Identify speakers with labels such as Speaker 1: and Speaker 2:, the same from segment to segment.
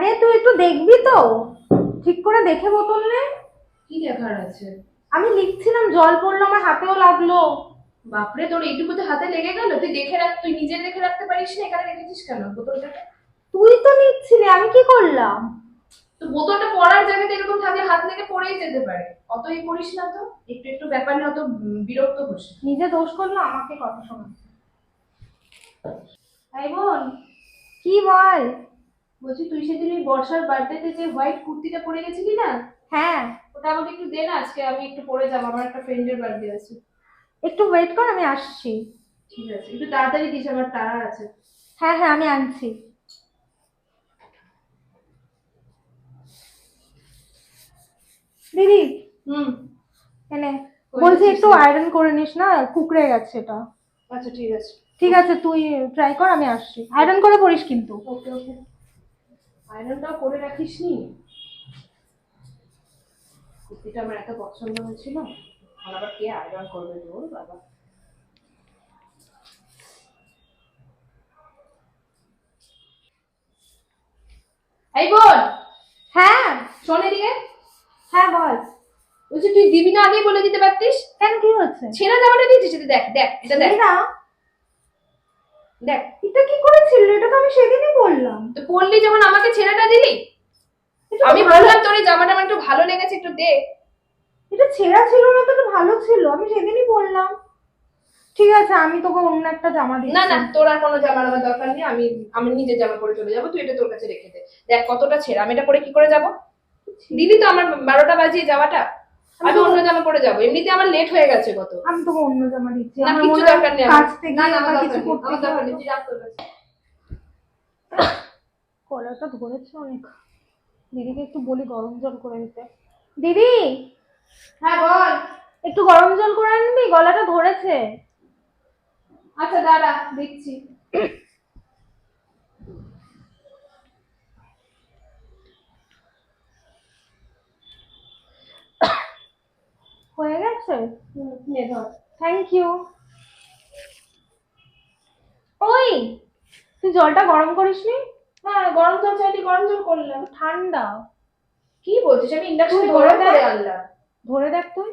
Speaker 1: আরে তুই একটু দেখবি তো, ঠিক করে দেখে বোতল নে।
Speaker 2: কি দেখার আছে?
Speaker 1: আমি লিখছিলাম, জল পড়লো, আমার হাতেও লাগলো।
Speaker 2: বাপরে, তোর এইটুকুতে হাতে লেগে গেল? তুই দেখে রাখ, তুই নিজে দেখে রাখতে পারিস না? এখানে রেখেছিস কেন বোতলটাকে?
Speaker 1: তুই তো নিচ্ছিলি, আমি কি করলাম?
Speaker 2: তো বোতলটা পড়ার জায়গাতে এরকম থাকে, হাত লেগে পড়েই যেতে পারে। অতই করিস না তো, একটু একটু ব্যাপার নিয়ে অত বিরক্ত হোস না।
Speaker 1: নিজে দোষ করলো, আমাকে কথা শোনাচ্ছে। এই বোন, কি বল?
Speaker 2: বলছি, তুই সেদিন ওই বর্ষার বার্থডেতে যে হোয়াইট কুর্তিটা পরে গেছিলি না,
Speaker 1: হ্যাঁ,
Speaker 2: ওটা আমাকে একটু দে না, আজকে আমি একটু পরে যাবো, আমার একটা ফ্রেন্ডের বার্থডে আছে।
Speaker 1: একটু ওয়েট কর, আমি আসছি।
Speaker 2: ঠিক আছে, একটু তাড়াতাড়ি দিস, আমার তাড়া আছে।
Speaker 1: হ্যাঁ হ্যাঁ, আমি আনছি। দিদি,
Speaker 2: হুম।
Speaker 1: এনে
Speaker 2: করে
Speaker 1: বলছি
Speaker 2: দিচ্ছিস
Speaker 1: একটু
Speaker 2: না?
Speaker 1: আয়রন করে নিস না, কুকড়ে গেছে এটা।
Speaker 2: আচ্ছা, ঠিক আছে।
Speaker 1: ঠিক আছে, তুই ট্রাই কর, আমি আসছি। আয়রন করে পড়িস কিন্তু।
Speaker 2: ওকে ওকে। আয়রনটাও করে রাখিস নি? কুর্তিটা আমার এত পছন্দ হয়েছিল, আর আবার কে আয়রন করবে তোর বাবা। এই বোন,
Speaker 1: হ্যাঁ।
Speaker 2: শোন এদিকে।
Speaker 1: হ্যাঁ বল।
Speaker 2: বলছি, তুই দিবি না আগেই বলে দিতে পারতিস।
Speaker 1: কেন, কি হচ্ছে?
Speaker 2: ছেঁড়া জামাটা দিয়েছিস, এটা দেখ দেখ, এটা দেখ
Speaker 1: ছেঁড়া?
Speaker 2: দেখ।
Speaker 1: এটা কি করে ছিল? এটা তো আমি সেদিনই বললাম।
Speaker 2: তো পরলি যখন, আমাকে ছেঁড়াটা দিলি।
Speaker 1: এটা
Speaker 2: আমি
Speaker 1: তো ভালো।
Speaker 2: বললাম তোর এই জামাটা আমার একটু ভালো লেগেছে, একটু দে।
Speaker 1: এটা ছেঁড়া ছিল না তো, এটা ভালো ছিল, আমি সেদিনই বললাম। ঠিক আছে, আমি তোকে অন্য একটা জামা
Speaker 2: না
Speaker 1: দিচ্ছি।
Speaker 2: না, তোর আর কোনো জামার আমার দরকার নেই, আমি আমি নিজের জামা পরে চলে যাবো, তুই এটা তোর কাছে রেখে দে। দেখ কতটা ছেঁড়া, আমি এটা পরে কি করে যাবো? দিদি তো আমার 12টা বাজিয়ে জামাটা, আমি অন্য জামা পরে যাবো, এমনিতে আমার লেট হয়ে গেছে কত।
Speaker 1: আমি তোকে অন্য জামা দিচ্ছি,
Speaker 2: না,
Speaker 1: আমার
Speaker 2: কিছু
Speaker 1: মনে হয়
Speaker 2: দরকার নেই আমার।
Speaker 1: কাচতে
Speaker 2: না
Speaker 1: গিয়ে
Speaker 2: না, আমার
Speaker 1: বা
Speaker 2: দরকার
Speaker 1: কিছু
Speaker 2: নেই,
Speaker 1: করতে
Speaker 2: আমার দরকার নেই,
Speaker 1: গিয়ে।
Speaker 2: তুই রাখ তোর কাছে।
Speaker 1: কলাটা ধরেছে অনেক। দিদিকে একটু বলি গরম জল করে দিতে। দিদি,
Speaker 2: হ্যাঁ বল।
Speaker 1: একটু গরম জল করে আনবি, গলাটা ধরেছে।
Speaker 2: আচ্ছা দাঁড়া, দেখছি।
Speaker 1: হয়ে গেছে।
Speaker 2: নে ধর।
Speaker 1: Thank you. ওই, তুই জলটা গরম করিসনি?
Speaker 2: হ্যাঁ, গরম জল চাইলি, গরম জল করলাম।
Speaker 1: ঠান্ডা।
Speaker 2: কি বলছিস? আমি ইন্ডাকশনে
Speaker 1: ধরে
Speaker 2: গরম করে
Speaker 1: দেখ।
Speaker 2: আনলাম।
Speaker 1: ধরে দেখ তুই,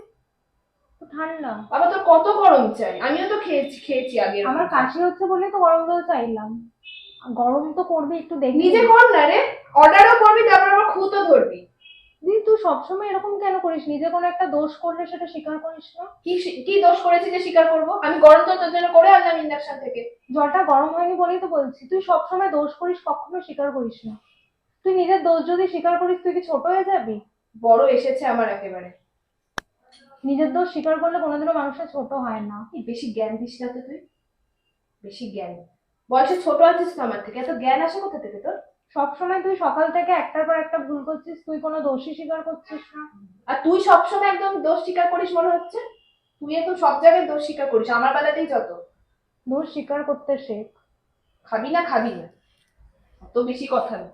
Speaker 1: ঠান্ডা।
Speaker 2: বাবা, তোর কত গরম চাই? আমিও তো খেয়েছি খেয়েছি আগে
Speaker 1: আমার
Speaker 2: এরকম।
Speaker 1: কাশি হচ্ছে বলে তো গরম জল চাইলাম। গরম তো করবি, একটু দেখবি।
Speaker 2: নিজে কর না রে, অর্ডারও করবি, তারপর আবার খুঁতও ধরবি।
Speaker 1: দিদি, তুই সবসময় এরকম কেন করিস? নিজে কোনো একটা দোষ করলে সেটা স্বীকার করিস না।
Speaker 2: কি দোষ করেছি যে স্বীকার করবো? আমি গরম জল তোর জন্য করে আনলাম ইন্ডাকশন থেকে।
Speaker 1: জলটা গরম হয়নি বলেই তো বলছি, তুই সবসময় দোষ করিস, কখনো স্বীকার করিস না। তুই নিজের দোষ যদি স্বীকার করিস, তুই কি ছোট হয়ে যাবি?
Speaker 2: বড় এসেছে আমার একেবারে।
Speaker 1: নিজের দোষ স্বীকার করলে কোনোদিনও মানুষের ছোট হয় না।
Speaker 2: বেশি জ্ঞান দিস না তো তুই, বেশি জ্ঞান। বয়সে ছোট আছিস তো আমার থেকে, এত জ্ঞান আসে কোথা থেকে তোর?
Speaker 1: সবসময় তুই সকাল থেকে একটার পর একটা ভুল করছিস, তুই কোনো দোষই স্বীকার করছিস না।
Speaker 2: আর তুই সবসময় একদম দোষ স্বীকার করিস মনে হচ্ছে। তুই একদম সব জায়গায় দোষ স্বীকার করিস, আমার বেলাতেই যত।
Speaker 1: দোষ স্বীকার করতে শেখ।
Speaker 2: খাবি না খাবি না, অত বেশি কথা না।